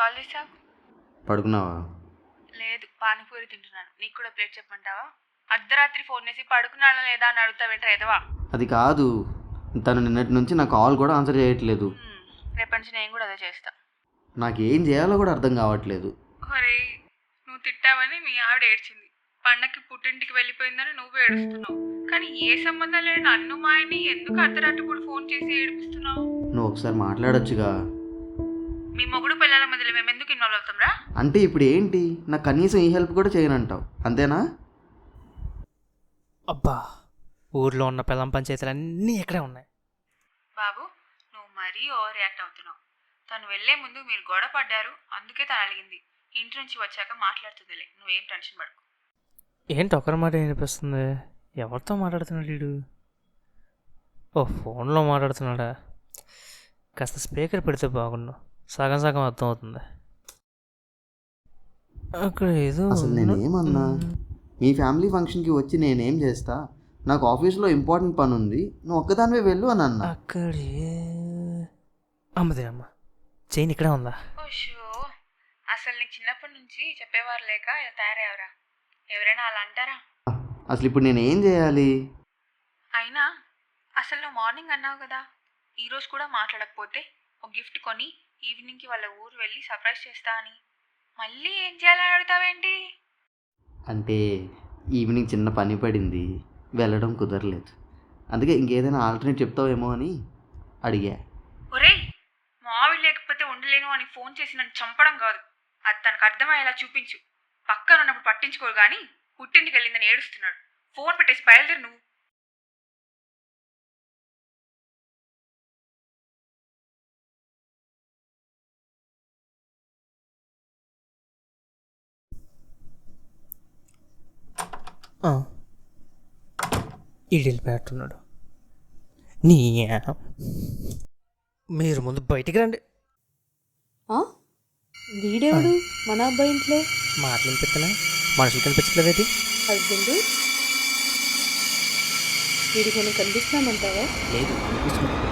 Call చేసావు? పడుకున్నావా? లేదు, పానీపూరి తింటున్నాను. నీకు కూడా ప్లేట్ చెప్పమంటావా? అర్ధరాత్రి ఫోన్ చేసి పడుకున్నాడా లేదా అని అడుగుతావేంట్రా ఎదవా? అది కాదు, తను నిన్నటి నుంచి నా కాల్ కూడా ఆన్సర్ చేయట్లేదు. రేపటి నుంచి నేను కూడా అదే చేస్తా. నాకేం చేయాలో కూడా అర్థం కావట్లేదు. ఒరే, నువ్వు తిట్టావని మీ ఆవిడ ఏడ్చింది. పండక్కి పుట్టింటికి వెళ్ళిపోయిందని నువ్వు ఏడుస్తున్నావు. కానీ ఏ సంబంధం లేని నన్ను మా ఆయన్ని ఎందుకు అర్ధరాత్రి కూడా ఫోన్ చేసి ఏడిపిస్తున్నావు? నువ్వు ఒకసారి మాట్లాడొచ్చుగా. మీ మొగుడు పిల్లల మధ్యలో మేము ఎందుకు ఇన్వాల్వ్ అవుతాంరా? అంటే ఇప్పుడు ఏంటి, నాకు కనీసం ఈ హెల్ప్ కూడా చేయనంటావు, అంతేనా? అబ్బా, ఊర్లో ఉన్న పిల్లం పంచాయతీలు అన్నీ ఇక్కడే ఉన్నాయి. బాబు, నువ్వు మరీ ఓవర్ రియాక్ట్ అవుతున్నావు. తను వెళ్లే ముందు మీరు గొడవ పడ్డారు, అందుకే తను అలిగింది. ఇంటి నుంచి వచ్చాక మాట్లాడుతుందిలే, నువ్వేం టెన్షన్ పడకు. ఏంటి ఒకరి మాట వినిపిస్తుంది? ఎవరితో మాట్లాడుతున్నాడు వీడు? ఓ, ఫోన్లో మాట్లాడుతున్నాడా? కాస్త స్పీకర్ పెడితే బాగుండు, సగం సగం అర్థం అవుతుంది. అక్కడ ఏదో అసలు నేనేమన్నా? మీ ఫ్యామిలీ ఫంక్షన్కి వచ్చి నేనేం చేస్తా? నాకు ఆఫీస్లో ఇంపార్టెంట్ పని ఉంది, నువ్వు ఒక్కదానివే వెళ్ళు అని అన్నా. అక్కడే అమ్మదే అమ్మ, చైన్ ఇక్కడే ఉందా? ఓషో, అసలు నీకు చిన్నప్పటి నుంచి చెప్పేవారు లేక ఇలా తయారయ్యావరా? ఎవరైనా అలా అంటారా? అసలు ఇప్పుడు నేనేం చేయాలి? అయినా అసలు నువ్వు మార్నింగ్ అన్నావు కదా, ఈరోజు కూడా మాట్లాడకపోతే ఒక గిఫ్ట్ కొని ఈవినింగ్కి వాళ్ళ ఊరు వెళ్ళి సర్ప్రైజ్ చేస్తా అని. మళ్ళీ ఏం చేయాలని అడుగుతావేంటి? అంటే ఈవినింగ్ చిన్న పని పడింది, వెళ్ళడం కుదరలేదు, అందుకే ఇంకేదైనా ఆల్టర్నేట్ చెప్తావేమో అని అడిగా. ఒరేయ్, మావి లేకపోతే ఉండలేను అని ఫోన్ చేసి నన్ను చంపడం కాదు, అది తనకు అర్థమయ్యేలా చూపించు. పక్కన ఉన్నప్పుడు పట్టించుకోరు కానీ పుట్టింటికి వెళ్ళిందని ఏడుస్తున్నాడు. ఫోన్ పెట్టేసి బయలుదేరు నువ్వు. ఈడిల్ పెట్టున్నాడు. నీ మీరు ముందు బయటికి రండి. వీడెవడు మన అబ్బాయి ఇంట్లో? మాటలు వినిపిస్తున్నా, మనుషులు కనిపించట్లేదేంటి? హస్బెండ్ వీడికి మనం కనిపిస్తున్నామంటావా? లేదు, కనిపిస్తుంది.